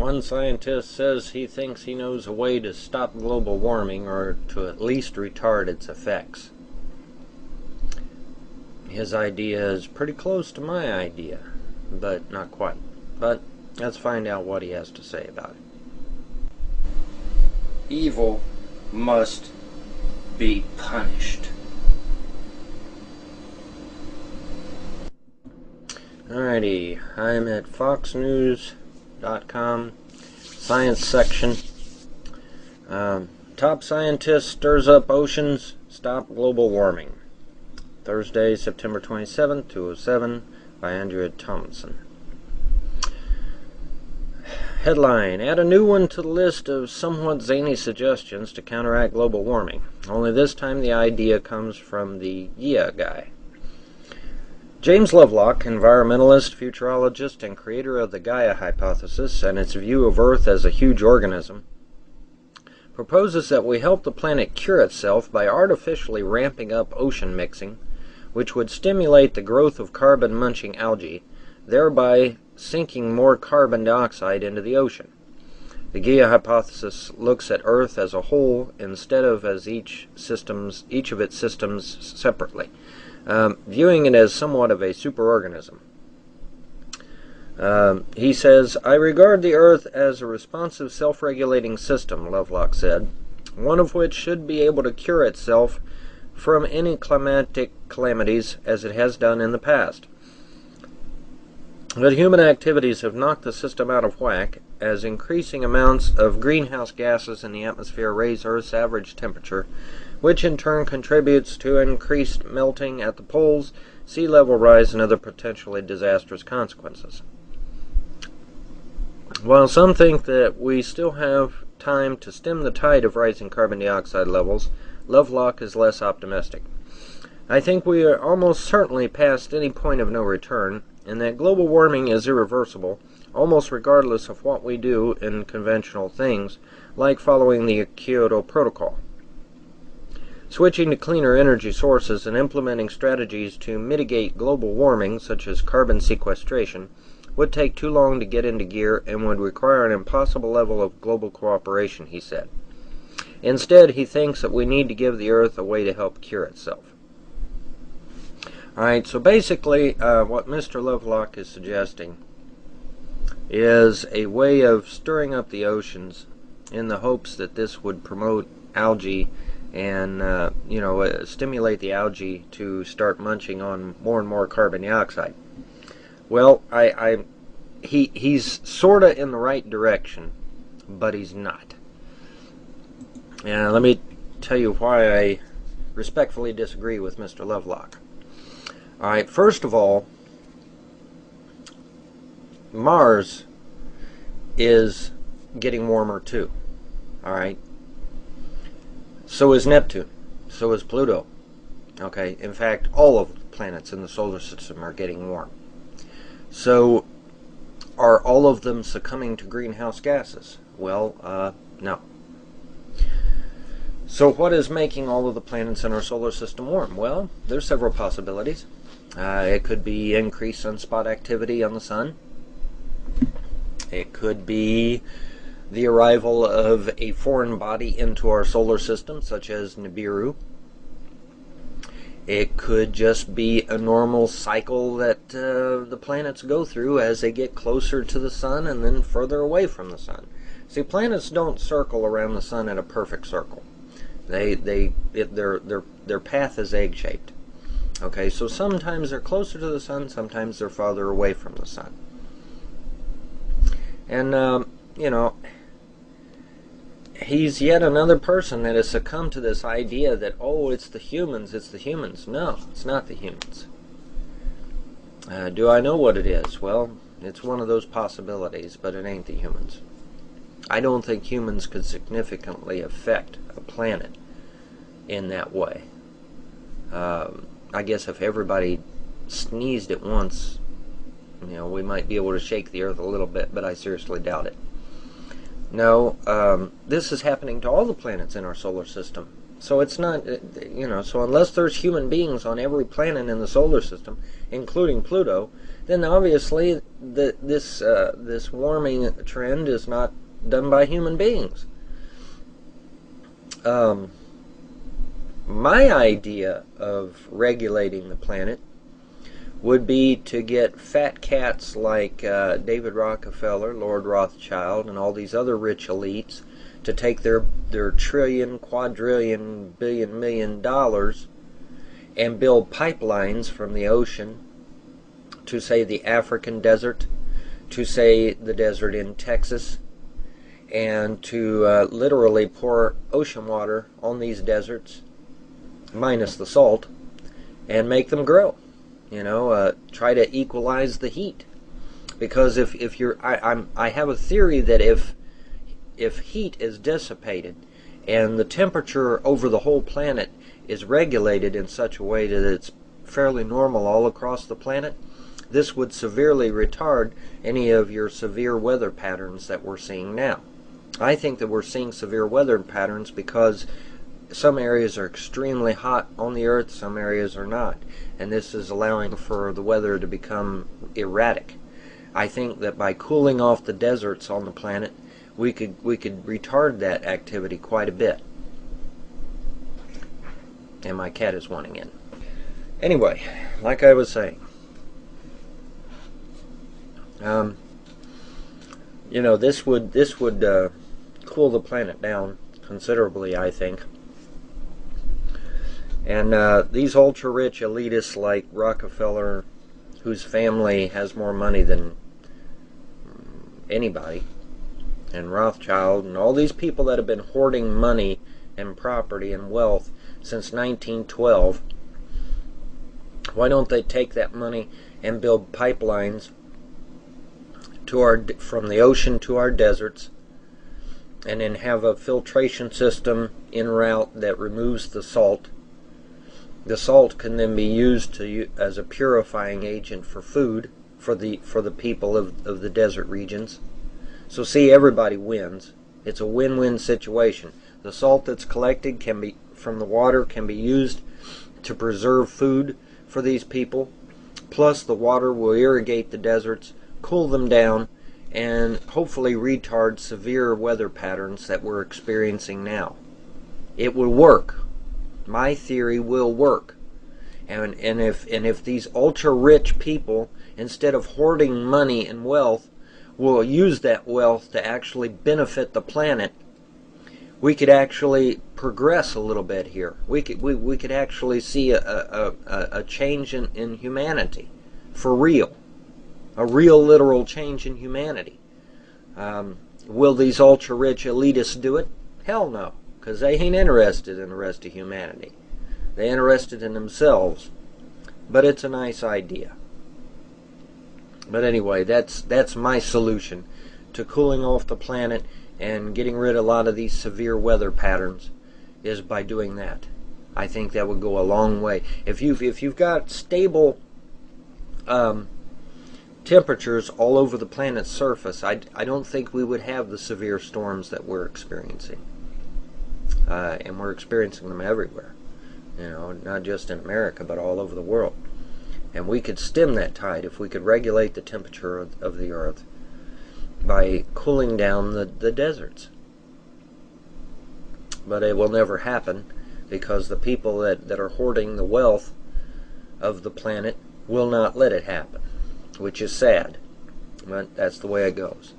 One scientist says he thinks he knows a way to stop global warming or to at least retard its effects. His idea is pretty close to my idea, but not quite. But let's find out what he has to say about it. Evil must be punished. Alrighty, I'm at foxnews.com, science section. Top scientist stirs up oceans, stop global warming. Thursday, September 27, 2007, by Andrea Thompson. Headline, add a new one to the list of somewhat zany suggestions to counteract global warming. Only this time the idea comes from the Yeah guy. James Lovelock, environmentalist, futurologist, and creator of the Gaia hypothesis and its view of Earth as a huge organism, proposes that we help the planet cure itself by artificially ramping up ocean mixing, which would stimulate the growth of carbon-munching algae, thereby sinking more carbon dioxide into the ocean. The Gaia hypothesis looks at Earth as a whole instead of as each of its systems separately, viewing it as somewhat of a superorganism. He says, I regard the Earth as a responsive, self-regulating system, Lovelock said, one of which should be able to cure itself from any climatic calamities as it has done in the past. But human activities have knocked the system out of whack, as increasing amounts of greenhouse gases in the atmosphere raise Earth's average temperature, which in turn contributes to increased melting at the poles, sea level rise, and other potentially disastrous consequences. While some think that we still have time to stem the tide of rising carbon dioxide levels, Lovelock is less optimistic. I think we are almost certainly past any point of no return, and that global warming is irreversible, almost regardless of what we do in conventional things, like following the Kyoto Protocol. Switching to cleaner energy sources and implementing strategies to mitigate global warming, such as carbon sequestration, would take too long to get into gear and would require an impossible level of global cooperation, he said. Instead, he thinks that we need to give the Earth a way to help cure itself. Alright, so basically what Mr. Lovelock is suggesting is a way of stirring up the oceans in the hopes that this would promote algae and stimulate the algae to start munching on more and more carbon dioxide. Well, he's sort of in the right direction, but he's not. And let me tell you why I respectfully disagree with Mr. Lovelock. Alright, first of all, Mars is getting warmer too. Alright? So is Neptune. So is Pluto. Okay? In fact, all of the planets in the solar system are getting warm. So, are all of them succumbing to greenhouse gases? Well, no. So what is making all of the planets in our solar system warm? Well, there's several possibilities. It could be increased sunspot activity on the sun. It could be the arrival of a foreign body into our solar system, such as Nibiru. It could just be a normal cycle that the planets go through as they get closer to the sun and then further away from the sun. See, planets don't circle around the sun in a perfect circle. Their path is egg-shaped. Okay, so sometimes they're closer to the sun, sometimes they're farther away from the sun. And, he's yet another person that has succumbed to this idea that, oh, it's the humans. No, it's not the humans. Do I know what it is? Well, it's one of those possibilities, but it ain't the humans. I don't think humans could significantly affect a planet in that way. I guess if everybody sneezed at once, we might be able to shake the Earth a little bit, but I seriously doubt it. No, this is happening to all the planets in our solar system. So it's not, so unless there's human beings on every planet in the solar system, including Pluto, then obviously this warming trend is not done by human beings. My idea of regulating the planet would be to get fat cats like David Rockefeller, Lord Rothschild, and all these other rich elites to take their trillion, quadrillion, billion, million dollars and build pipelines from the ocean to, say, the African desert, to, say, the desert in Texas, and to literally pour ocean water on these deserts, minus the salt, and make them grow. Try to equalize the heat. Because if you're, I have a theory that if heat is dissipated and the temperature over the whole planet is regulated in such a way that it's fairly normal all across the planet, this would severely retard any of your severe weather patterns that we're seeing now. I think that we're seeing severe weather patterns because some areas are extremely hot on the earth, some areas are not, and this is allowing for the weather to become erratic. I think that by cooling off the deserts on the planet, we could retard that activity quite a bit. And my cat is wanting in. Anyway, like I was saying, this would cool the planet down considerably, I think. And these ultra-rich elitists like Rockefeller, whose family has more money than anybody, and Rothschild, and all these people that have been hoarding money and property and wealth since 1912, why don't they take that money and build pipelines from the ocean to our deserts, and then have a filtration system en route that removes the salt. The salt can then be used as a purifying agent for food for the people of the desert regions. So see, everybody wins. It's a win-win situation. The salt that's collected from the water can be used to preserve food for these people. Plus the water will irrigate the deserts, cool them down, and hopefully retard severe weather patterns that we're experiencing now. It will work. My theory will work. And if these ultra-rich people, instead of hoarding money and wealth, will use that wealth to actually benefit the planet, we could actually progress a little bit here. We could actually see a change in humanity, for real. A real literal change in humanity. Will these ultra-rich elitists do it? Hell no, because they ain't interested in the rest of humanity. They're interested in themselves. But it's a nice idea. But anyway, that's my solution to cooling off the planet and getting rid of a lot of these severe weather patterns, is by doing that. I think that would go a long way. If you've got stable temperatures all over the planet's surface, I don't think we would have the severe storms that we're experiencing. And we're experiencing them everywhere. Not just in America, but all over the world. And we could stem that tide if we could regulate the temperature of the earth by cooling down the deserts. But it will never happen, because the people that are hoarding the wealth of the planet will not let it happen, which is sad. But that's the way it goes.